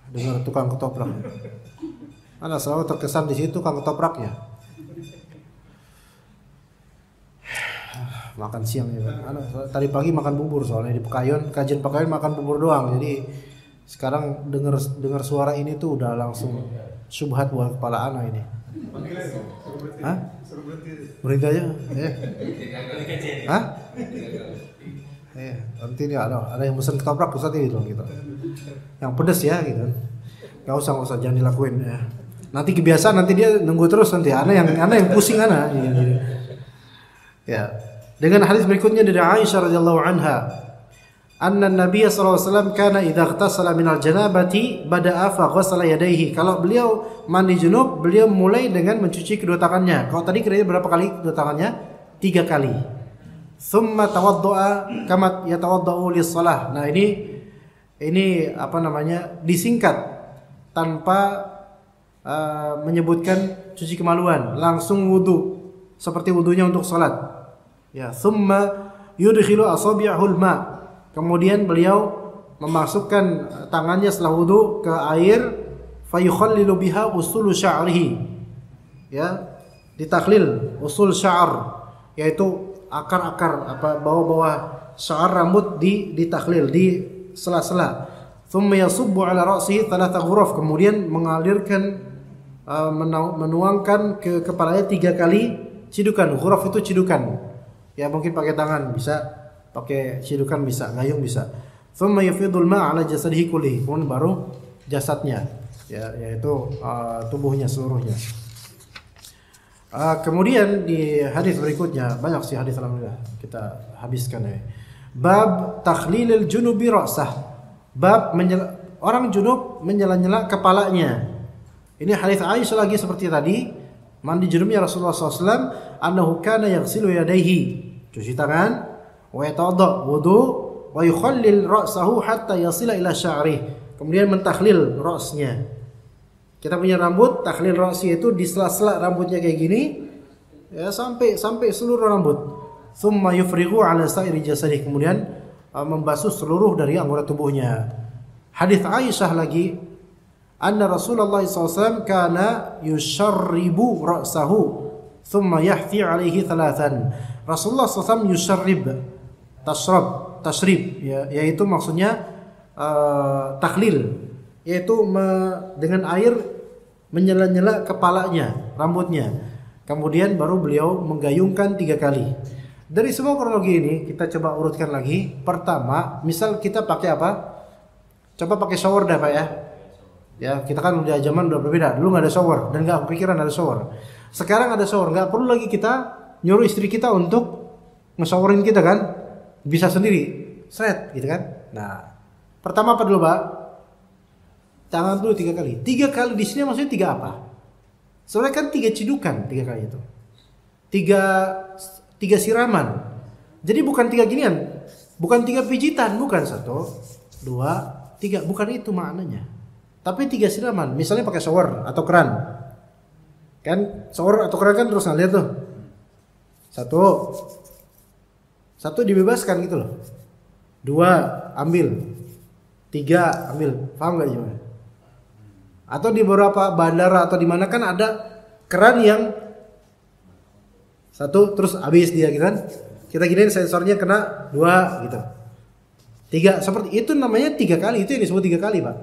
dengar tukang ketoprak. Ana selalu terkesan di situ tukang ketopraknya. Makan siang ya, Ana tadi pagi makan bubur soalnya di Pekayon, kajian Pekayon makan bubur doang. Jadi sekarang dengar suara ini tuh udah langsung syubhat buat kepala Ana ini. Hah? Berhenti aja. Hah? Nanti ini ada yang pesen ketoprak Ustaz ini dong gitu. Yang pedas ya gitu. Enggak usah jangan dilakuin ya. Nanti kebiasaan, nanti dia nunggu terus nanti. Ana yang pusing ana. Ya. Dengan hadis berikutnya dari Aisyah radhiyallahu anha, anna Nabiy sallallahu alaihi wasallam kana idza ightasala min al-janabati bada'a fa ghassala yadayhi. Kalau beliau mandi junub, beliau mulai dengan mencuci kedua tangannya. Kalau tadi kira-kira berapa kali kedua tangannya? 3 kali. Tsumma tawadda'a kama yatawadda'u lis-shalah. Nah, ini apa namanya? Disingkat tanpa menyebutkan cuci kemaluan, langsung wudu seperti wudunya untuk salat. Ya, tsumma yudkhilu asabi'ahul ma. Kemudian beliau memasukkan tangannya setelah wudu ke air, fayukhallilu biha usulu sya'rihi. Ya, ditakhlil usul sya'ar, yaitu akar-akar bawah-bawah sya'ar rambut ditakhlil di sela-sela. Thumma yasubbu ala ra'sihi thalatha ghuraf, kemudian mengalirkan menuangkan ke kepalanya 3 kali cidukan. Ghuraf itu cidukan. Ya mungkin pakai tangan bisa, pakai cidukan bisa, gayung bisa. Thumma yufidul ma' ala jasadihi kullihi, kemudian baru jasadnya, ya, yaitu tubuhnya seluruhnya. Kemudian di hadis berikutnya, banyak sih hadis, alhamdulillah kita habiskan ya. Bab takhlilil junubi ra'sah, bab orang junub menyela-nyela kepalanya. Ini hadis Aisyah lagi seperti tadi, mandi junubnya Rasulullah SAW, annahu kana yaghsilu yadayhi, cuci tangan, wa yatawadda wudu, wa yukhallil ra'sahu hatta yasila ila sya'rih, kemudian mentakhlil ra'snya. Kita punya rambut, takhlil ra'si itu di sela-sela rambutnya kayak gini, ya sampai seluruh rambut. Thumma yufrighu ala sa'iri jasadih, kemudian membasuh seluruh dari anggota tubuhnya. Hadis Aisyah lagi, anna Rasulullah SAW kana yusharribu ra'sahu thumma yahthi alaihi thalathan. Rasulullah SAW yusharrib, tashrib, ya, yaitu maksudnya takhlil, yaitu dengan air menyela-nyela kepalanya, rambutnya. Kemudian baru beliau menggayungkan 3 kali. Dari semua kronologi ini kita coba urutkan lagi. Pertama, misal kita pakai apa? Coba pakai shower dah Pak ya. Ya, kita kan udah zaman udah berbeda. Dulu nggak ada shower dan nggak kepikiran ada shower. Sekarang ada shower, nggak perlu lagi kita nyuruh istri kita untuk nge-showerin kita kan? Bisa sendiri, seret gitu kan? Nah, pertama apa dulu Pak? Tangan dulu 3 kali. 3 kali di sini maksudnya 3 apa? Sebenarnya kan 3 cidukan 3 kali itu. 3 siraman. Jadi bukan 3 ginian, bukan 3 pijitan, bukan 1, 2, 3, bukan itu maknanya. Tapi 3 siraman. Misalnya pakai shower atau keran, kan shower atau keran kan terus ngalir tuh. 1 dibebaskan gitu loh. 2 ambil, 3 ambil, paham nggak gimana? Atau di beberapa bandara atau di mana kan ada keran yang 1 terus habis dia gitu kan? Kita giniin sensornya kena 2 gitu. 3 seperti itu namanya 3 kali, itu yang disebut 3 kali Pak.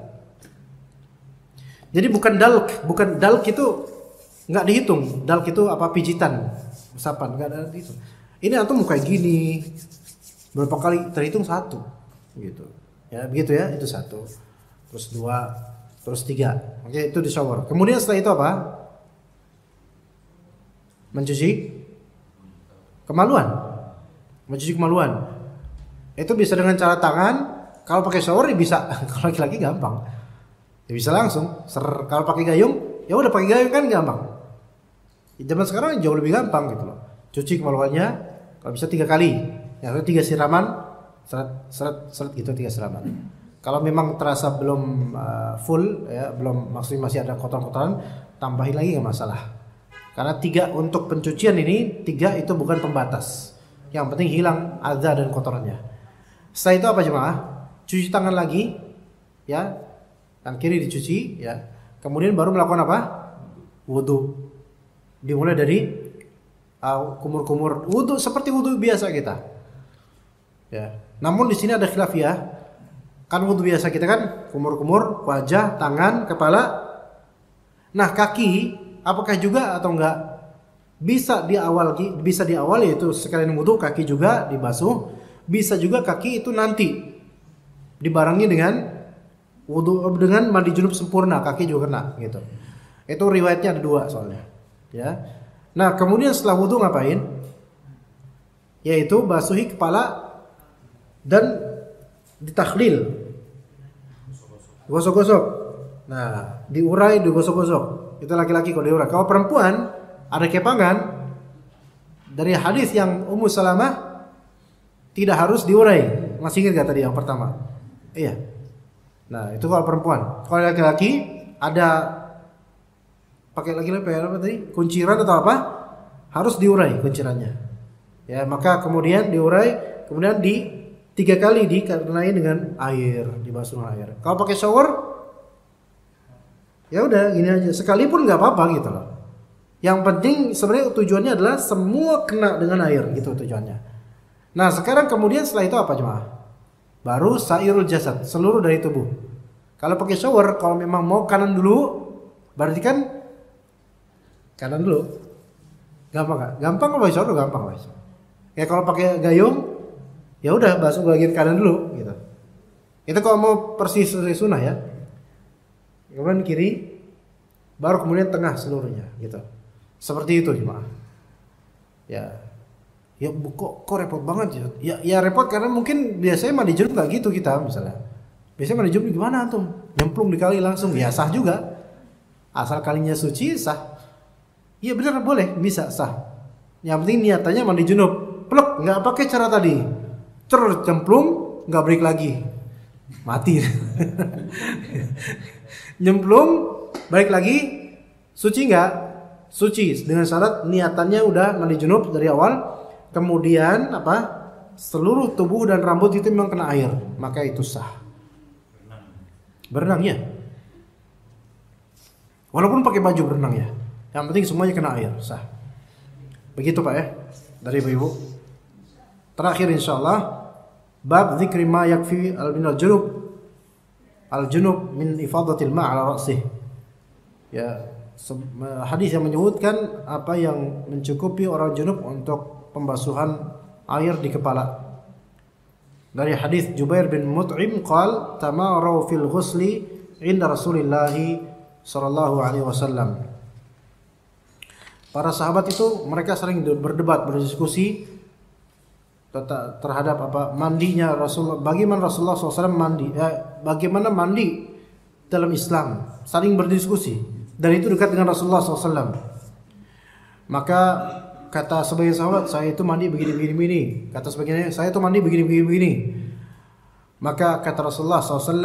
Jadi bukan dalk itu nggak dihitung. Dalk itu apa, pijitan, usapan, nggak ada itu. Ini antum kayak gini berapa kali terhitung 1 gitu. Ya begitu ya, itu 1, terus 2, terus 3. Oke, itu di shower. Kemudian setelah itu apa? Mencuci kemaluan. Itu bisa dengan cara tangan. Kalau pakai shower ya bisa. Kalau laki-laki gampang. Ya bisa langsung. Kalau pakai gayung, ya udah pakai gayung kan gampang. Zaman sekarang jauh lebih gampang gitu loh. Cuci kemaluannya, kalau bisa 3 kali. Ya 3 siraman, seret gitu 3 siraman. Kalau memang terasa belum full, ya belum, maksudnya masih ada kotoran-kotoran, tambahin lagi nggak masalah. Karena 3 untuk pencucian ini, 3 itu bukan pembatas. Yang penting hilang adza dan kotorannya. Setelah itu apa jemaah? Cuci tangan lagi, ya, tangan kiri dicuci, ya. Kemudian baru melakukan apa? Wudu. Dimulai dari kumur-kumur wudu seperti wudu biasa kita. Ya. Namun di sini ada khilaf ya. Kan wudu biasa kita kan kumur-kumur, wajah, tangan, kepala. Nah, kaki apakah juga atau enggak? Bisa di awal yaitu sekalian wudu kaki juga dibasuh. Bisa juga kaki itu nanti dibarengi dengan wudu, dengan mandi junub sempurna, kaki juga kena gitu. Itu riwayatnya ada 2 soalnya. Ya. Nah, kemudian setelah wudu ngapain? Yaitu basuhi kepala dan ditakhlil, gosok-gosok. Nah, diurai, digosok-gosok. Itu laki-laki kalau diurai. Kalau perempuan ada kepangan dari hadis yang Ummu Salamah tidak harus diurai. Masih ingat gak tadi yang pertama? Iya. Nah, itu kalau perempuan. Kalau laki-laki ada pakai laki-laki apa tadi? Kunciran atau apa? Harus diurai kuncirannya. Ya, maka kemudian diurai, kemudian 3 kali dikenai dengan air, dibasuh dengan air. Kalau pakai shower, ya udah gini aja, sekalipun nggak apa-apa gitu loh. Yang penting sebenarnya tujuannya adalah semua kena dengan air, gitu tujuannya. Nah sekarang kemudian setelah itu apa jemaah? Baru sairul jasad, seluruh dari tubuh. Kalau pakai shower, kalau memang mau kanan dulu, berarti kan kanan dulu. Gampang gak? Gampang kalau pakai shower gampang lah. Ya kalau pakai gayung, ya udah basuh bagian kanan dulu gitu. Itu kalau mau persis sunnah ya. Kemudian kiri, baru kemudian tengah seluruhnya gitu. Seperti itu jemaah. Ya kok repot banget ya. Ya repot karena mungkin biasanya mandi junub nggak gitu kita misalnya. Biasanya mandi junub gimana tuh? Nyemplung di kali langsung, ya sah juga. Asal kalinya suci sah. Iya benar boleh, bisa sah. Yang penting niatannya mandi junub. Plek, nggak pakai cara tadi. Cemplung, nggak balik lagi, mati. Nyemplung, balik lagi, suci nggak? Suci dengan syarat niatannya udah mandi junub dari awal. Kemudian apa? Seluruh tubuh dan rambut itu memang kena air, maka itu sah. Berenang ya. Walaupun pakai baju berenang ya. Yang penting semuanya kena air, sah. Begitu Pak ya, dari Ibu. Terakhir insyaallah bab dzikri ma yakfi al-minal junub al-junub min ifadatil ma' ala ra'sih. Ya, hadis yang menyebutkan apa yang mencukupi orang junub untuk pembasuhan air di kepala. Dari hadis Jubair bin Mut'im qala tamaraw fil ghusli inda Rasulillah sallallahu alaihi wasallam. Para sahabat itu mereka sering berdebat, berdiskusi terhadap apa mandinya Rasulullah, bagaimana Rasulullah SAW mandi, bagaimana mandi dalam Islam, saling berdiskusi dan itu dekat dengan Rasulullah SAW. Maka kata sebagian sahabat, saya itu mandi begini. Kata sebagiannya, saya itu mandi begini. Maka kata Rasulullah SAW,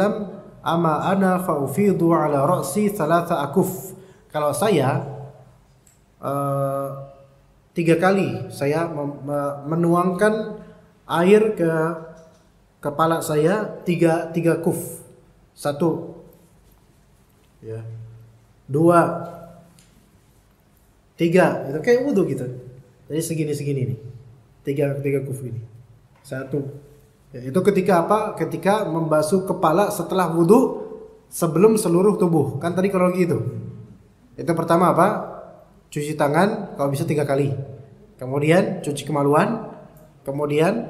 ama ana fa'ufidu ala ra'si thalatha akuf. Kalau saya 3 kali saya menuangkan air ke kepala saya 3 kuf. 1 ya. 2 3 itu kayak wudu gitu. Jadi segini nih. 3 kuf ini. 1 ya, itu ketika apa? Ketika membasuh kepala setelah wudu sebelum seluruh tubuh. Kan tadi kalau gitu. Itu pertama apa? Cuci tangan kalau bisa 3 kali. Kemudian cuci kemaluan. Kemudian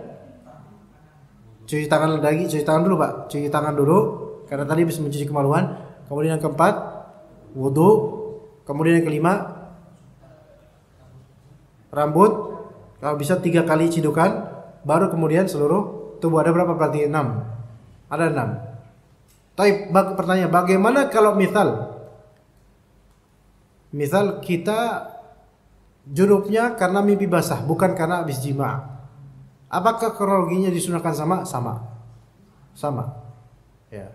cuci tangan lagi. Cuci tangan dulu Pak. Cuci tangan dulu karena tadi bisa mencuci kemaluan. Kemudian yang keempat wudu. Kemudian yang kelima rambut. Kalau bisa 3 kali cidukan. Baru kemudian seluruh tubuh. Ada berapa berarti? 6. Ada 6. Tapi pertanyaan, bagaimana kalau misal kita junubnya karena mimpi basah, bukan karena habis jima'. Apakah kronologinya disunahkan sama? Sama. Ya.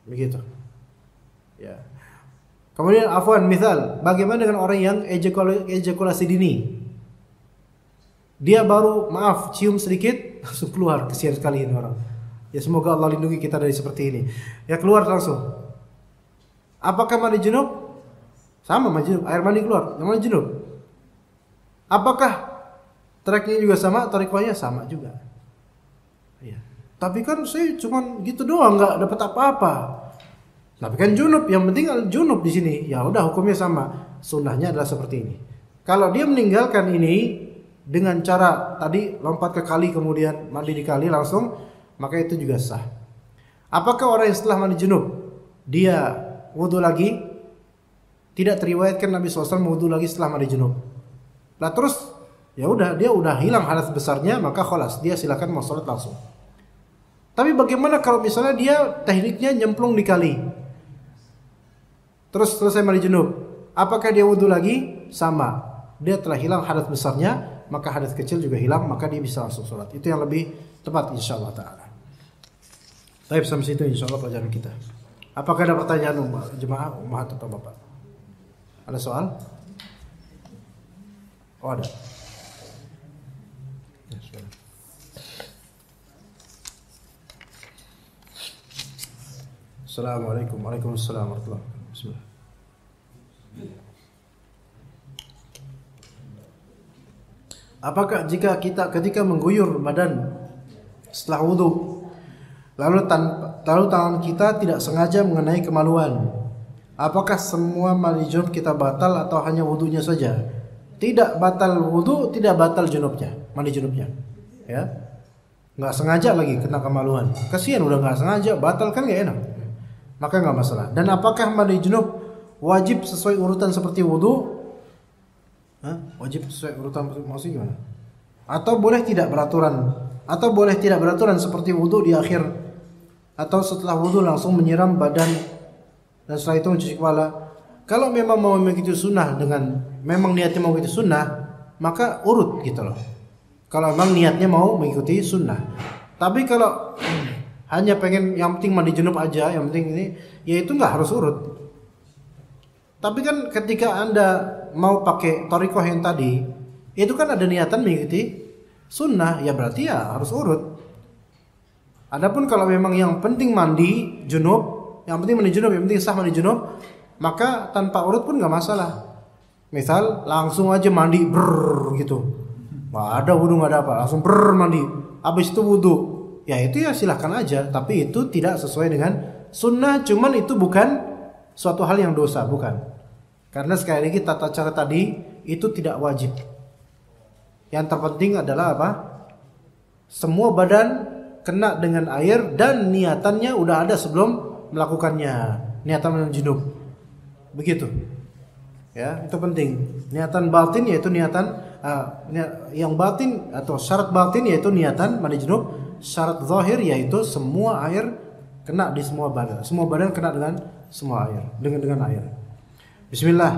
Begitu. Ya. Kemudian afwan, misal bagaimana dengan orang yang ejakulasi dini? Dia baru cium sedikit langsung keluar, kesian sekali ini orang. Ya semoga Allah lindungi kita dari seperti ini. Ya keluar langsung. Apakah mandi junub? Sama mandi junub, air mandi keluar, namanya junub. Apakah treknya juga sama, tarikahnya sama juga? Ya. Tapi kan saya cuma gitu doang, nggak dapat apa-apa. Tapi kan junub, yang penting junub di sini. Ya udah hukumnya sama. Sunnahnya adalah seperti ini. Kalau dia meninggalkan ini dengan cara tadi lompat ke kali kemudian mandi di kali langsung, maka itu juga sah. Apakah orang yang setelah mandi junub dia wudu lagi? Tidak teriwayatkan Nabi SAW wudu lagi setelah mandi junub. Lah terus ya udah dia udah hilang hadas besarnya, maka kholas dia silakan mau sholat langsung. Tapi bagaimana kalau misalnya dia tekniknya nyemplung di kali, terus selesai mandi junub, apakah dia wudu lagi? Sama, dia telah hilang hadas besarnya, maka hadas kecil juga hilang, maka dia bisa langsung sholat. Itu yang lebih tepat insyaallah taala. Baik, sampai situ insyaallah pelajaran kita. Apakah ada pertanyaan jemaah ummahat atau bapak? Ada soal? Oh ada. Ya, Assalamualaikum warahmatullahi wabarakatuh. Bismillah. Apakah jika kita ketika mengguyur badan setelah wudu lalu tangan kita tidak sengaja mengenai kemaluan, apakah semua mandi junub kita batal atau hanya wudunya saja? Tidak batal wudu, tidak batal junubnya, mandi junubnya. Ya, nggak sengaja lagi kena kemaluan. Kasihan udah nggak sengaja, batal kan nggak enak. Maka nggak masalah. Dan apakah mandi junub wajib sesuai urutan seperti wudu? Wajib sesuai urutan maksudnya gimana? Atau boleh tidak beraturan? Atau boleh tidak beraturan seperti wudu di akhir, atau setelah wudu langsung menyiram badan dan setelah itu mencuci kepala? Kalau memang mau mengikuti sunnah dengan memang niatnya mau mengikuti sunnah, maka urut gitu loh. Kalau memang niatnya mau mengikuti sunnah. Tapi kalau hanya pengen yang penting mandi junub aja, yang penting ini, ya itu nggak harus urut. Tapi kan ketika Anda mau pakai thariqah yang tadi, itu kan ada niatan mengikuti sunnah, ya berarti ya harus urut. Adapun kalau memang yang penting mandi junub, yang penting mandi junub, yang penting sah mandi junub, maka tanpa urut pun nggak masalah. Misal langsung aja mandi gitu, nggak ada wudu nggak ada apa, langsung mandi, habis itu wudu, ya itu ya silahkan aja. Tapi itu tidak sesuai dengan sunnah. Cuman itu bukan suatu hal yang dosa, bukan. Karena sekali lagi tata cara tadi itu tidak wajib. Yang terpenting adalah apa? Semua badan kena dengan air dan niatannya udah ada sebelum melakukannya. Niatan junub. Begitu. Ya, itu penting. Niatan batin yaitu niatan yang batin atau syarat batin yaitu niatan mandi junub. Syarat zahir yaitu semua air kena di semua badan. Semua badan kena dengan semua air, dengan air. Bismillah.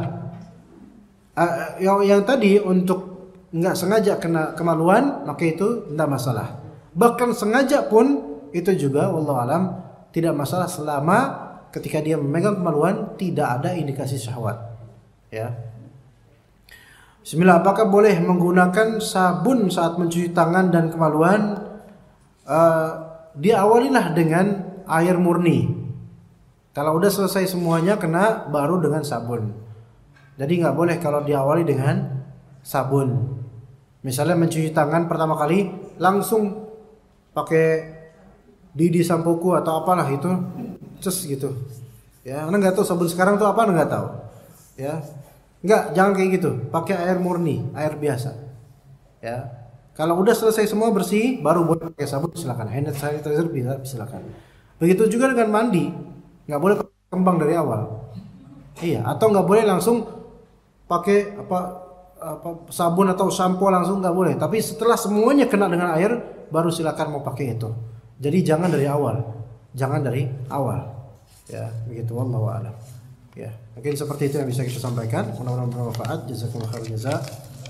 Yang tadi untuk nggak sengaja kena kemaluan, maka itu tidak masalah. Bahkan sengaja pun itu juga wallahu alam tidak masalah selama ketika dia memegang kemaluan tidak ada indikasi syahwat. Ya. Bismillah. Apakah boleh menggunakan sabun saat mencuci tangan dan kemaluan? Diawalilah dengan air murni. Kalau udah selesai semuanya kena baru dengan sabun. Jadi nggak boleh kalau diawali dengan sabun. Misalnya mencuci tangan pertama kali langsung pakai Didi sampoku atau apalah itu, cus gitu. Ya, Anda nggak tahu sabun sekarang tuh apa, Anda nggak tahu. Ya, nggak, jangan kayak gitu. Pakai air murni, air biasa. Ya, kalau udah selesai semua bersih, baru boleh pakai sabun silakan. Hand sanitizer bisa silakan. Begitu juga dengan mandi, nggak boleh kembang dari awal. Iya, atau nggak boleh langsung pakai apa sabun atau sampo langsung nggak boleh. Tapi setelah semuanya kena dengan air, baru silakan mau pakai itu. Jadi jangan dari awal, ya begitu. Wallahu a'lam. Ya mungkin seperti itu yang bisa kita sampaikan. Mudah-mudahan bermanfaat. Jazakumullahu khairan jazaa.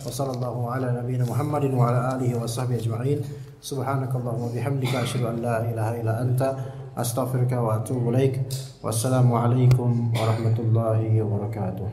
Wassallallahu ala nabiyyina Muhammadin wa ala alihi wa sahbihi ajma'in. Subhanakallahumma bihamdika asyhadu an la ilaha illa anta astaghfiruka wa atubu ilaik. Wassalamu alaikum warahmatullahi wabarakatuh.